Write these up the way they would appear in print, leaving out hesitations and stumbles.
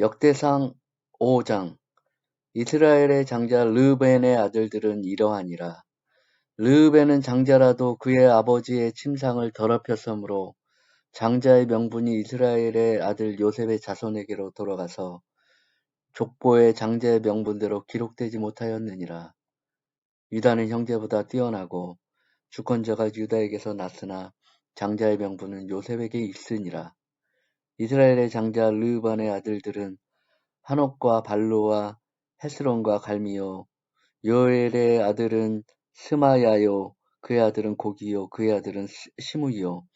역대상 5장. 이스라엘의 장자 르벤의 아들들은 이러하니라. 르벤은 장자라도 그의 아버지의 침상을 더럽혔으므로 장자의 명분이 이스라엘의 아들 요셉의 자손에게로 돌아가서 족보의 장자의 명분대로 기록되지 못하였느니라. 유다는 형제보다 뛰어나고 주권자가 유다에게서 났으나 장자의 명분은 요셉에게 있으니라. 이스라엘의 장자 르반의 아들들은 한옥과 발로와 헤스론과 갈미요. 요엘의 아들은 스마야요. 그의 아들은 고기요. 그의 아들은 시므요.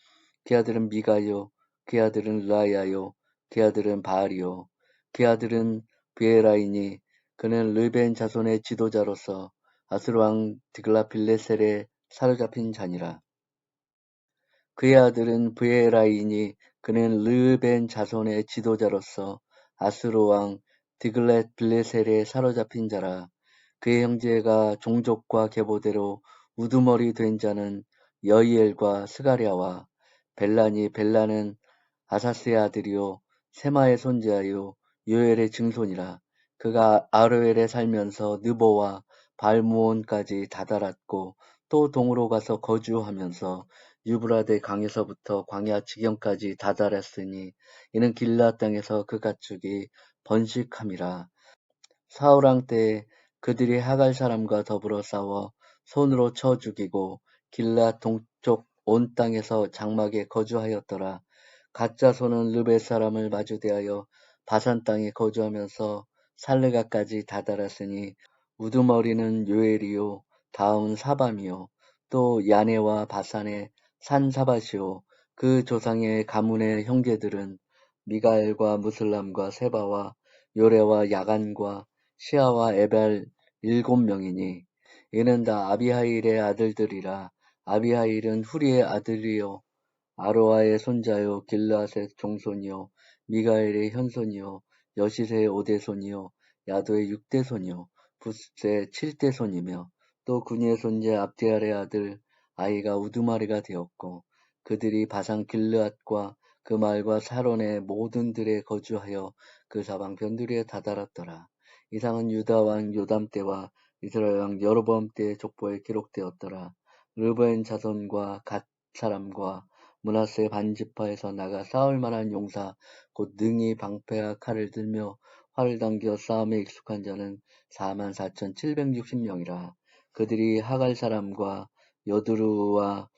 그의 아들은 미가요. 그의 아들은 라야요. 그의 아들은 바알이요. 그의 아들은 비에라이니 그는 르벤 자손의 지도자로서 아수르 왕 드글라빌레셀에 사로잡힌 자니라. 그의 아들은 브에라이니 그는 르벤 자손의 지도자로서 아수르 왕 디글렛 빌레셀에 사로잡힌 자라. 그의 형제가 종족과 계보대로 우두머리 된 자는 여이엘과 스가랴와 벨라니. 벨라는 아사스의 아들이요 세마의 손자요 요엘의 증손이라. 그가 아로엘에 살면서 느보와 발무온까지 다다랐고 또 동으로 가서 거주하면서 유브라데 강에서부터 광야 지경까지 다다랐으니 이는 길앗 땅에서 그 가축이 번식함이라. 사울왕 때에 그들이 하갈 사람과 더불어 싸워 손으로 쳐 죽이고 길앗 동쪽 온 땅에서 장막에 거주하였더라. 갓 자손은 르벳 사람을 마주대하여 바산 땅에 거주하면서 살르가까지 다다랐으니 우두머리는 요엘이요 다음은 사밤이요 또 야네와 바산의 산사밭이요 그 조상의 가문의 형제들은 미가엘과 무슬람과 세바와 요레와 야간과 시아와 에벨 7명이니 이는 다 아비하일의 아들들이라. 아비하일은 후리의 아들이요 아로아의 손자요 길르앗의 종손이요 미가엘의 현손이요 여시세의 5대손이요 야도의 6대손이요 붓의 7대손이며 또 군이의 손자 압디알의 아들 아이가 우두마리가 되었고 그들이 바산 길르앗과 그 마을과 사론의 모든 들에 거주하여 그 사방 변두리에 다다랐더라. 이상은 유다 왕 요담 때와 이스라엘 왕 여로보암 때의 족보에 기록되었더라. 르브엔 자손과 갓 사람과 므낫세 반지파에서 나가 싸울 만한 용사 곧 능히 방패와 칼을 들며 활을 당겨 싸움에 익숙한 자는 44,760명이라. 그들이 하갈 사람과 여두루와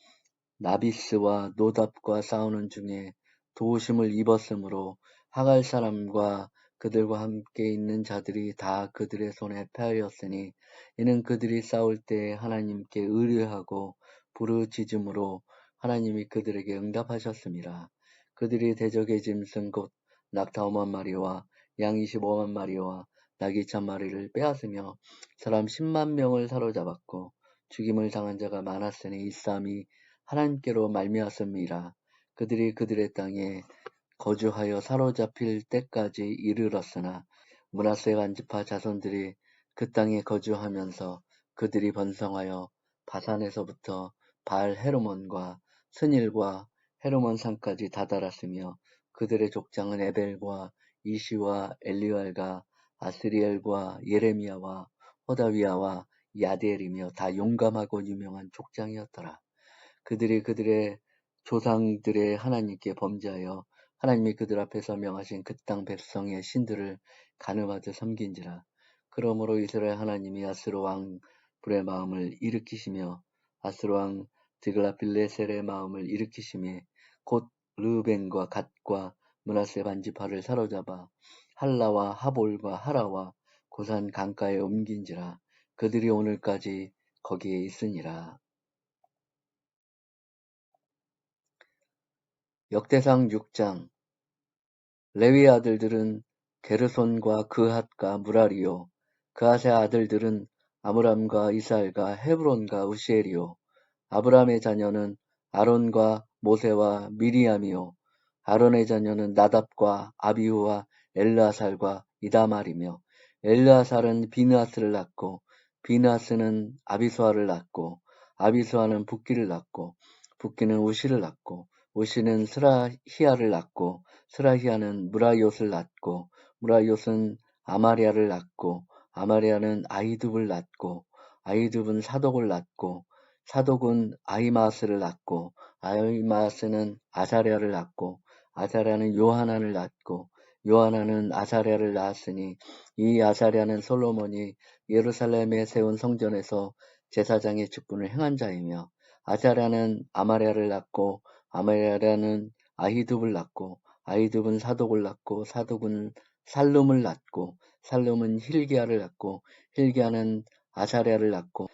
나비스와 노답과 싸우는 중에 도우심을 입었으므로 하갈 사람과 그들과 함께 있는 자들이 다 그들의 손에 패하였으니 이는 그들이 싸울 때 하나님께 의뢰하고 부르짖음으로 하나님이 그들에게 응답하셨습니다. 그들이 대적의 짐승 곧 낙타 5만 마리와 양 25만 마리와 나귀 1,000마리를 빼앗으며 사람 10만 명을 사로잡았고 죽임을 당한 자가 많았으니 이 싸움이 하나님께로 말미암았음이라. 그들이 그들의 땅에 거주하여 사로잡힐 때까지 이르렀으나 므낫세 반지파 자손들이 그 땅에 거주하면서 그들이 번성하여 바산에서부터 바알 헤르몬과 스닐과 헤르몬 산까지 다다랐으며 그들의 족장은 에벨과 이시와 엘리알과 아스리엘과 예레미야와 호다위야와 야디엘이며 다 용감하고 유명한 족장이었더라. 그들이 그들의 조상들의 하나님께 범죄하여 하나님이 그들 앞에서 명하신 그 땅 백성의 신들을 간음하듯 섬긴지라. 그러므로 이스라엘 하나님이 아스로 왕 불의 마음을 일으키시며 아스로 왕 드글라빌레셀의 마음을 일으키시며 곧 르벤과 갓과 므낫세 반지파를 사로잡아 할라와 하볼과 하라와 고산 강가에 옮긴지라. 그들이 오늘까지 거기에 있으니라. 역대상 6장. 레위 아들들은 게르손과 그핫과 무라리요. 그핫의 아들들은 아므람과 이스알과 헤브론과 우시엘이요. 아브람의 자녀는 아론과 모세와 미리암이요. 아론의 자녀는 나답과 아비후와 엘르아살과 이다말이며 엘르아살은 비느하스를 낳고 비느하스는 아비수아를 낳고 아비수아는 붓기를 낳고 붓기는 우시를 낳고 우시는 스라히아를 낳고 스라히아는 무라이옷을 낳고 무라이옷은 아마리아를 낳고 아마리아는 아히둡을 낳고 아히둡은 사독을 낳고 사독은 아히마아스를 낳고 아히마아스는 아사랴를 낳고 아사랴는 요하난을 낳고 요하난은 아사랴를 낳았으니 이 아사랴는 솔로몬이 예루살렘에 세운 성전에서 제사장의 직분을 행한 자이며 아사랴는 아마랴를 낳고 아마랴는 아히둡을 낳고 아히둡은 사독을 낳고 사독은 살룸을 낳고 살룸은 hil기야를 낳고 hil기야는 아사랴를 낳고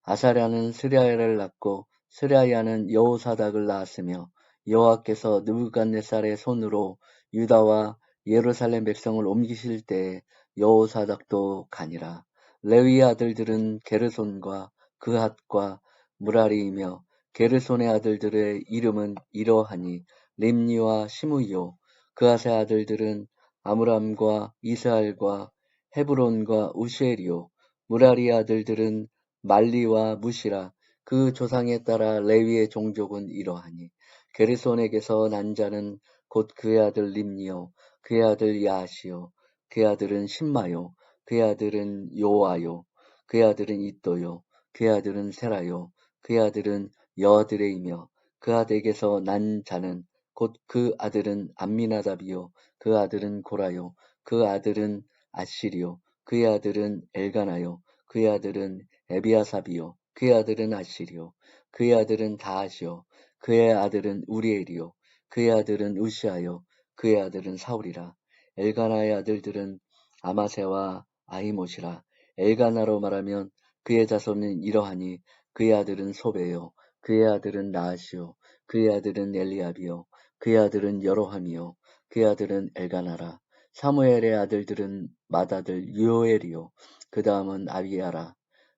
아사랴는 스랴야를 낳고 스랴야는 여호사닥을 낳았으며 여호와께서 느부갓네살의 손으로 유다와 예루살렘 백성을 옮기실 때에 여호사닥도 가니라. 레위의 아들들은 게르손과 그핫과 무라리이며 게르손의 아들들의 이름은 이러하니 림니와 시므이요 그핫의 아들들은 아므람과 이스할과 헤브론과 우시엘이요 무라리의 아들들은 말리와 무시라. 그 조상에 따라 레위의 종족은 이러하니 게르손에게서 난 자는 곧 그의 아들 림니요 그의 아들 야하시요 그의 아들은 신마요 그의 아들은 요아요 그의 아들은 이또요 그의 아들은 세라요 그의 아들은 여드레이며 그아들에게서 난 자는 곧 그 아들은 암미나답이요 그 아들은 고라요 그 아들은 아시리요 그의 아들은 엘가나요 그의 아들은 에비아삽이요 그의 아들은 아시리요 그의 아들은 다하시요 그의 아들은 우리엘이요 그의 아들은 우시아요 그의 아들은 사울이라. 엘가나의 아들들은 아마세와 아히못이라. 엘가나로 말하면 그의 자손은 이러하니 그의 아들은 소베요 그의 아들은 나하시요 그의 아들은 엘리압이요 그의 아들은 여로함이요 그의 아들은 엘가나라. 사무엘의 아들들은 맏아들 요엘이요 그 다음은 아비야라.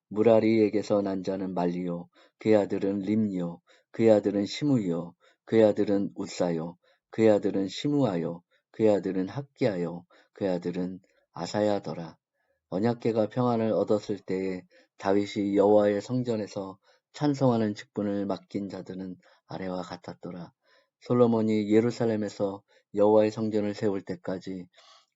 무라리에게서 난 자는 말리요 그의 아들은 림니요 그의 아들은 시므이요 그의 아들은 웃사요 그의 아들은 시므아요 그의 아들은 학기야요 그의 아들은 아사야더라. 언약궤가 평안을 얻었을 때에 다윗이 여호와의 성전에서 찬송하는 직분을 맡긴 자들은 아래와 같았더라. 솔로몬이 예루살렘에서 여호와의 성전을 세울 때까지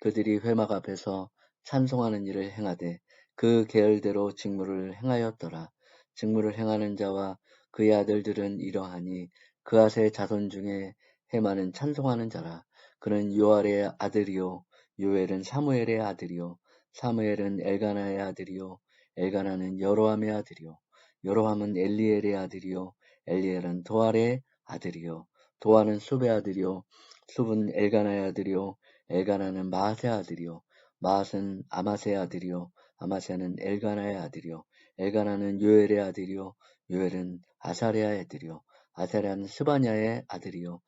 그들이 회막 앞에서 찬송하는 일을 행하되 그 계열대로 직무를 행하였더라. 직무를 행하는 자와 그의 아들들은 이러하니 그앗의 자손 중에 해마는 찬송하는 자라. 그는 요알의 아들이요 요엘은 사무엘의 아들이요 사무엘은 엘가나의 아들이요 엘가나는 여로함의 아들이요 여로함은 엘리엘의 아들이요 엘리엘은 도알의 아들이요 도알은 숲의 아들이요 숲은 엘가나의 아들이요 엘가나는 마앗의 아들이요 마앗은 아마세의 아들이요 아마세는 엘가나의 아들이요 엘가나는 요엘의 아들이요 요엘은 아사랴의 아들이요 아사랴는 스바냐의 아들이요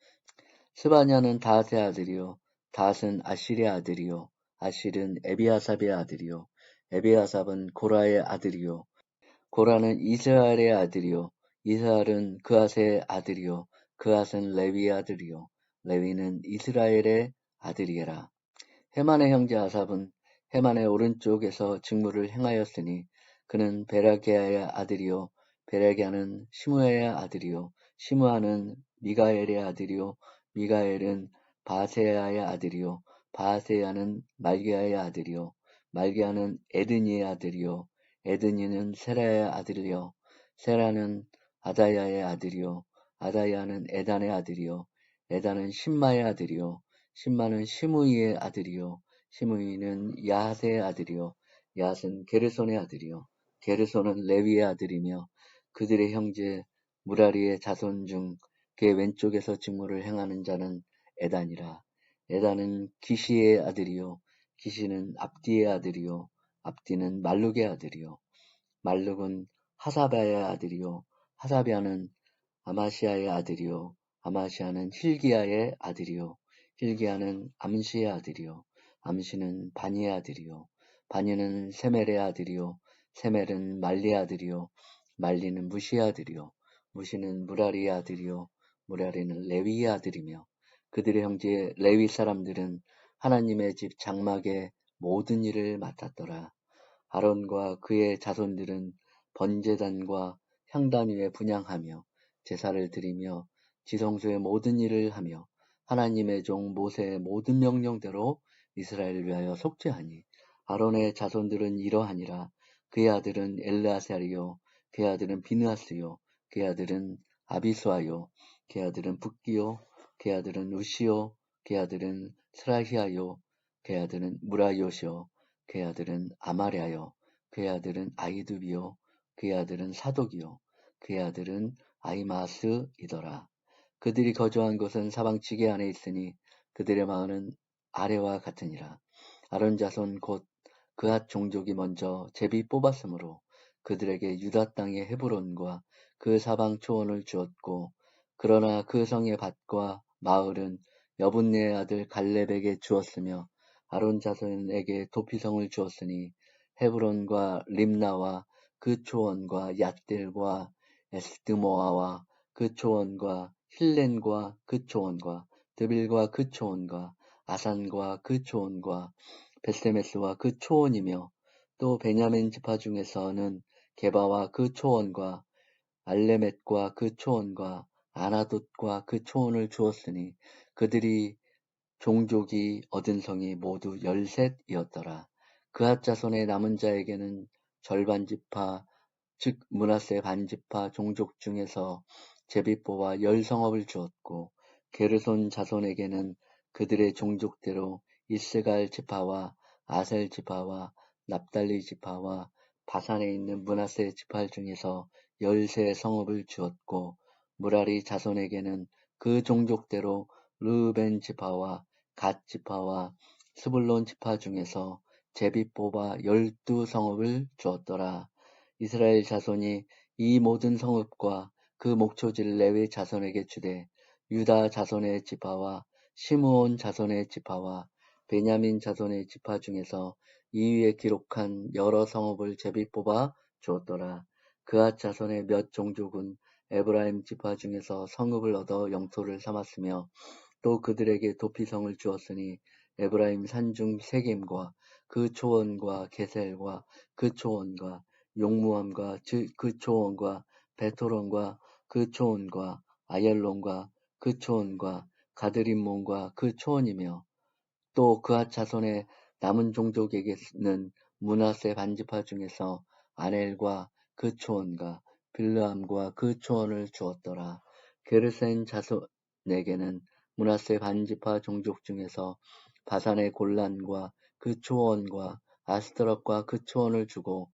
스바냐는 다핫의 아들이요 다핫은 아실의 아들이요 아실은 에비아삽의 아들이요 에비아삽은 고라의 아들이요 고라는 이스라엘의 아들이요 이스라엘은 그앗의 아들이요 그앗은 레위의 아들이요 레위는 이스라엘의 아들이라. 헤만의 형제 아삽은 헤만의 오른쪽에서 직무를 행하였으니 그는 베라기야의 아들이요 베라기야는 시므아의 아들이요 시므아는 미가엘의 아들이요 미가엘은 바세야의 아들이요 바세야는 말기야의 아들이요 말기야는 에드니의 아들이요 에드니는 세라의 아들이요 세라는 아다야의 아들이요 아다야는 에단의 아들이요 에단은 신마의 아들이요 신마는 시므이의 아들이요 시므이는 야핫의 아들이요 야핫은 게르손의 아들이요 게르손은 레위의 아들이며 그들의 형제 무라리의 자손 중 그의 왼쪽에서 직무를 행하는 자는 에단이라. 에단은 기시의 아들이요 기시는 압디의 아들이요 압디는 말룩의 아들이요 말룩은 하사바의 아들이요 하사바는 아마시아의 아들이요 아마시아는 hil기야의 아들이요 hil기야는 암시의 아들이요 암시는 바니의 아들이요 바니는 세멜의 아들이요 세멜은 말리의 아들이요 말리는 무시의 아들이요 무시는 무라리의 아들이요 무라리는 레위의 아들이며 그들의 형제 레위 사람들은 하나님의 집 장막의 모든 일을 맡았더라. 아론과 그의 자손들은 번제단과 향단 위에 분향하며 제사를 드리며 지성소의 모든 일을 하며 하나님의 종 모세의 모든 명령대로 이스라엘을 위하여 속죄하니 아론의 자손들은 이러하니라. 그의 아들은 엘르아살이요 그의 아들은 비느하스요 그의 아들은 아비수아요 그의 아들은 붓기요 그의 아들은 우시요 그의 아들은 스라히아요 그의 아들은 무라요시요 그의 아들은 아마랴요 그의 아들은 아이두비요 그의 아들은 사독이요 그의 아들은 아히마스이더라. 그들이 거주한 곳은 사방지게 안에 있으니 그들의 마을은 아래와 같으니라. 아론 자손 곧 그앗 종족이 먼저 제비 뽑았으므로 그들에게 유다 땅의 헤브론과 그 사방 초원을 주었고, 그러나 그 성의 밭과 마을은 여분네의 아들 갈렙에게 주었으며 아론 자손에게 도피성을 주었으니 헤브론과 림나와 그 초원과 얏들과 에스드모아와 그 초원과 힐렌과 그 초원과 드빌과 그 초원과 아산과 그 초원과 벳세메스와 그 초원이며, 또 베냐민 지파 중에서는 게바와 그 초원과 알레멧과 그 초원과 아나돗과 그 초원을 주었으니 그들이 종족이 얻은 성이 모두 13이었더라. 그앗 자손의 남은 자에게는 절반 지파 즉 므낫세 반지파 종족 중에서 제비 뽑아 10성읍을 주었고, 게르손 자손에게는 그들의 종족대로 이스갈 지파와 아셀 지파와 납달리 지파와 바산에 있는 므낫세 지파 중에서 13성읍을 주었고, 무라리 자손에게는 그 종족대로 르우벤 지파와 갓 지파와 스불론 지파 중에서 제비 뽑아 12성읍을 주었더라. 이스라엘 자손이 이 모든 성읍과 그 목초지를 레위 자손에게 주되, 유다 자손의 지파와 시므온 자손의 지파와 베냐민 자손의 지파 중에서 이 위에 기록한 여러 성읍을 제비 뽑아 주었더라. 그앗 자손의 몇 종족은 에브라임 지파 중에서 성읍을 얻어 영토를 삼았으며, 또 그들에게 도피성을 주었으니 에브라임 산중 세겜과 그 초원과 게셀과 그 초원과 용무암과 그 초원과 베토론과 그 초원과 아얄론과 그 초원과 가드림몬과 그 초원이며, 또 그앗 자손의 남은 종족에게는 므낫세 반지파 중에서 아넬과 그 초원과 빌르암과 그 초원을 주었더라. 게르센 자손에게는 므낫세 반지파 종족 중에서 바산의 골란과 그 초원과 아스트롯과 그 초원을 주고,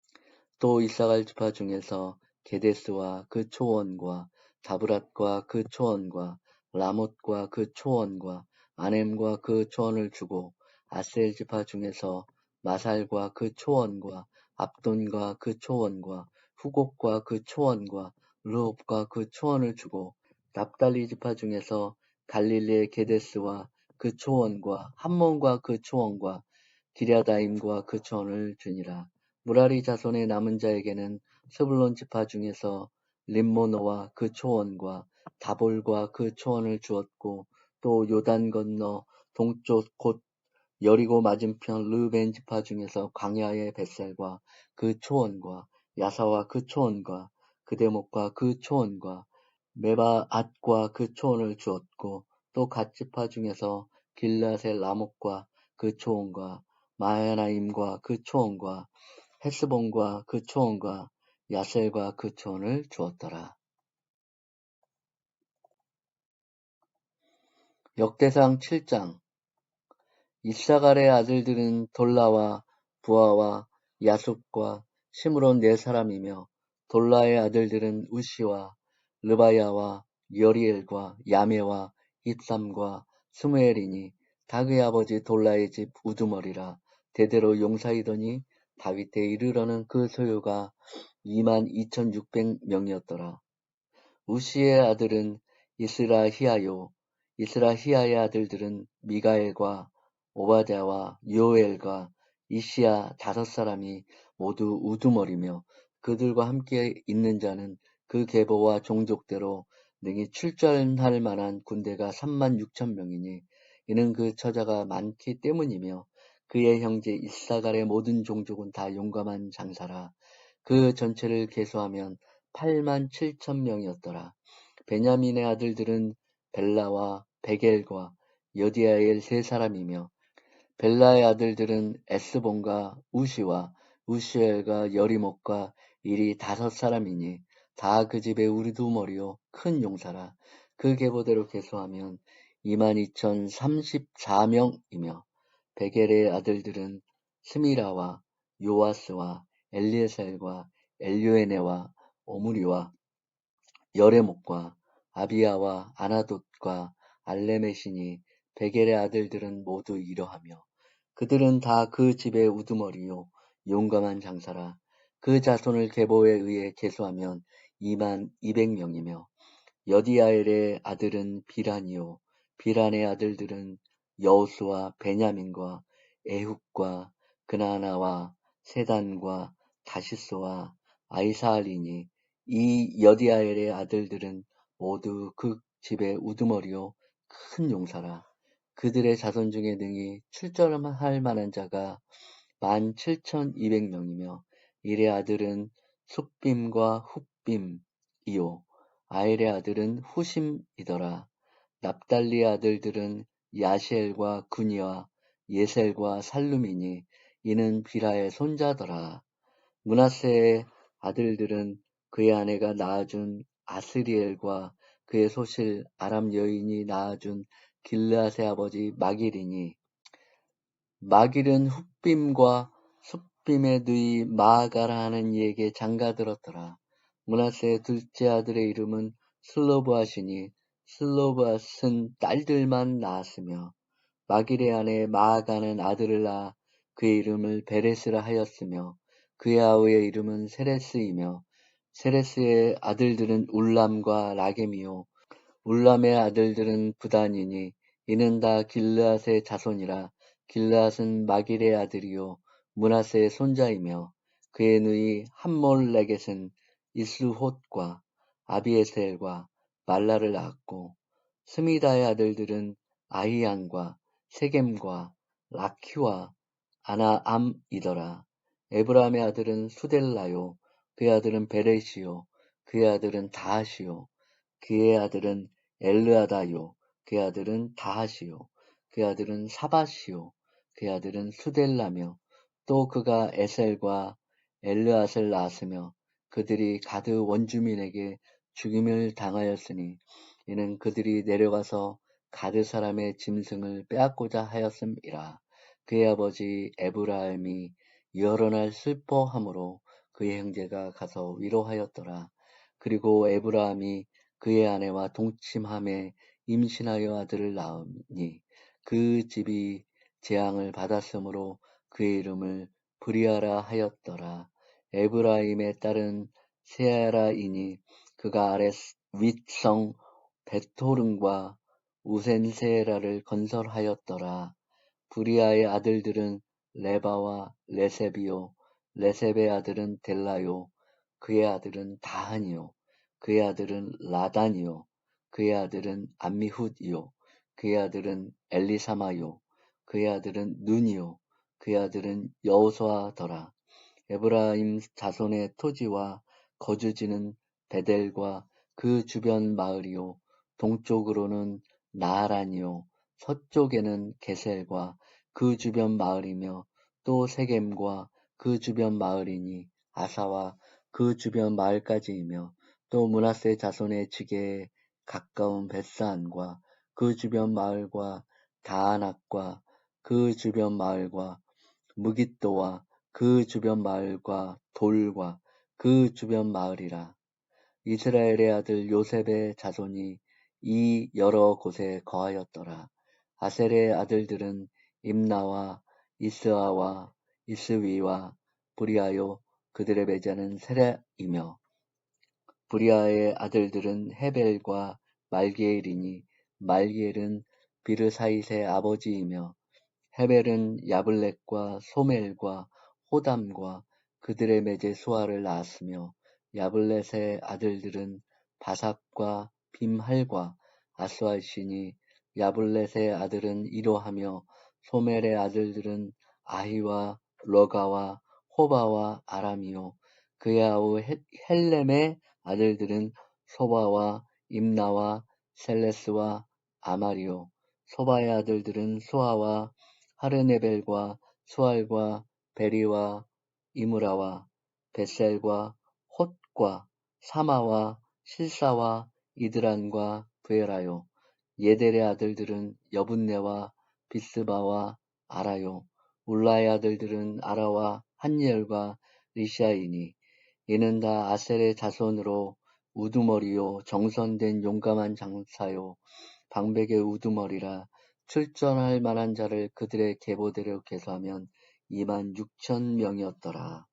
또 이사갈 지파 중에서 게데스와 그 초원과 다브랏과 그 초원과 라못과 그 초원과 아넴과 그 초원을 주고, 아셀 지파 중에서 마살과 그 초원과 압돈과 그 초원과 후곡과 그 초원과 르홉과 그 초원을 주고, 납달리 지파 중에서 갈릴리의 게데스와 그 초원과 함몬과 그 초원과 기랴다임과 그 초원을 주니라. 무라리 자손의 남은 자에게는 스불론 지파 중에서 림모노와 그 초원과 다볼과 그 초원을 주었고, 또 요단 건너 동쪽 곧 여리고 맞은편 르벤 지파 중에서 광야의 벳셀과 그 초원과 야사와 그 초원과 그대목과 그 초원과 메바앗과 그 초원을 주었고, 또 갓 지파 중에서 길라셀 라목과 그 초원과 마하나임과 그 초원과 헤스본과 그 초원과 야셀과 그 초원을 주었더라. 역대상 7장. 이사갈의 아들들은 돌라와 부하와 야숲과 시므론 네 사람이며, 돌라의 아들들은 우시와 르바야와 여리엘과 야메와 입삼과 스무엘이니 다 그의 아버지 돌라의 집 우두머리라. 대대로 용사이더니 다윗에 이르러는 그 소유가 22,600명이었더라. 우시의 아들은 이스라히야요. 이스라히야의 아들들은 미가엘과 오바댜와 요엘과 이시야 5사람이 모두 우두머리며, 그들과 함께 있는 자는 그 계보와 종족대로 능히 출전할 만한 군대가 36,000명이니 이는 그 처자가 많기 때문이며, 그의 형제 이사갈의 모든 종족은 다 용감한 장사라. 그 전체를 계수하면 87,000명이었더라. 베냐민의 아들들은 벨라와 베겔과 여디아엘 3사람이며, 벨라의 아들들은 에스본과 우시와 우시엘과 여리목과 일이 5사람이니 다 그 집의 우두머리요 큰 용사라. 그 계보대로 계수하면 22,034명이며 베겔의 아들들은 스미라와 요아스와 엘리에셀과 엘요에네와 오므리와 여레목과 아비야와 아나돗과 알레메시니 베겔의 아들들은 모두 이러하며 그들은 다 그 집의 우두머리요 용감한 장사라. 그 자손을 계보에 의해 계수하면 22,200명이며 여디아엘의 아들은 비란이요 비란의 아들들은 여우수와 베냐민과 에훗과 그나나와 세단과 다시스와 아이사알이니 이 여디아엘의 아들들은 모두 그 집의 우두머리요 큰 용사라. 그들의 자손 중에 능히 출전할 만한 자가 17,200명이며 일의 아들은 숫빔과 훗빔이요 아엘의 아들은 후심이더라. 납달리의 아들들은 야시엘과 군이와 예셀과 살룸이니 이는 비라의 손자더라. 므낫세의 아들들은 그의 아내가 낳아준 아스리엘과 그의 소실 아람 여인이 낳아준 길르앗의 아버지 마길이니 마길은 훗빔과 숫빔의 누이 마아가라 하는 이에게 장가들었더라. 므낫세의 둘째 아들의 이름은 슬로브앗이니 슬로브앗은 딸들만 낳았으며 마길의 아내 마아가는 아들을 낳아 그의 이름을 베레스라 하였으며 그의 아우의 이름은 세레스이며 세레스의 아들들은 울람과 라겜이요 울람의 아들들은 부단이니 이는 다 길르앗의 자손이라. 길르앗은 마길의 아들이요 므낫세의 손자이며 그의 누이 함몰레겟은 이스홑과 아비에셀과 말라를 낳았고 스미다의 아들들은 아히안과 세겜과 라키와 아나암이더라. 에브라함의 아들은 수델라요 그의 아들은 베레시요 그의 아들은 다하시요 그의 아들은 엘르아다요 그의 아들은 다하시요 그의 아들은 사바시요 그의 아들은 수델라며 또 그가 에셀과 엘르앗을 낳았으며 그들이 가드 원주민에게 죽임을 당하였으니 이는 그들이 내려가서 가드 사람의 짐승을 빼앗고자 하였음이라. 그의 아버지 에브라임이 여러 날 슬퍼함으로 그의 형제가 가서 위로하였더라. 그리고 에브라임이 그의 아내와 동침함에 임신하여 아들을 낳으니 그 집이 재앙을 받았으므로 그의 이름을 브리아라 하였더라. 에브라임의 딸은 세아라이니 그가 아랫 윗성 베토른과 우센세라를 건설하였더라. 브리아의 아들들은 레바와 레셉이요 레셉의 아들은 델라요 그의 아들은 다한이요 그의 아들은 라단이요 그의 아들은 암미훗이요 그의 아들은 엘리사마요 그의 아들은 눈이요 그의 아들은 여호수아더라. 에브라임 자손의 토지와 거주지는 베델과 그 주변 마을이요 동쪽으로는 나하란이요 서쪽에는 게셀과 그 주변 마을이며 또 세겜과 그 주변 마을이니 아사와 그 주변 마을까지이며 또 므낫세 자손의 지게에 가까운 벳산과 그 주변 마을과 다아낙과 그 주변 마을과 무깃도와 그 주변 마을과 돌과 그 주변 마을이라. 이스라엘의 아들 요셉의 자손이 이 여러 곳에 거하였더라. 아셀의 아들들은 임나와 이스아와 이스위와 브리아요 그들의 배자는 세라이며 브리아의 아들들은 헤벨과 말기엘이니 말기엘은 비르사잇의 아버지이며 헤벨은 야블렛과 소멜과 호담과 그들의 매제 수아를 낳았으며 야블렛의 아들들은 바삭과 빔할과 아스왈시니 야블렛의 아들은 이로하며 소멜의 아들들은 아히와 러가와 호바와 아람이요 그의 아우 헬렘의 아들들은 소바와 임나와 셀레스와 아마리요 소바의 아들들은 소아와 하르네벨과 수알과 베리와 이므라와 벳셀과 홑과 사마와 실사와 이드란과 부에라요. 예델의 아들들은 여분네와 비스바와 아라요. 울라의 아들들은 아라와 한니엘과 리샤이니. 이는 다 아셀의 자손으로 우두머리요 정선된 용감한 장사요 방백의 우두머리라. 출전할 만한 자를 그들의 계보대로 계수하면 26,000명이었더라.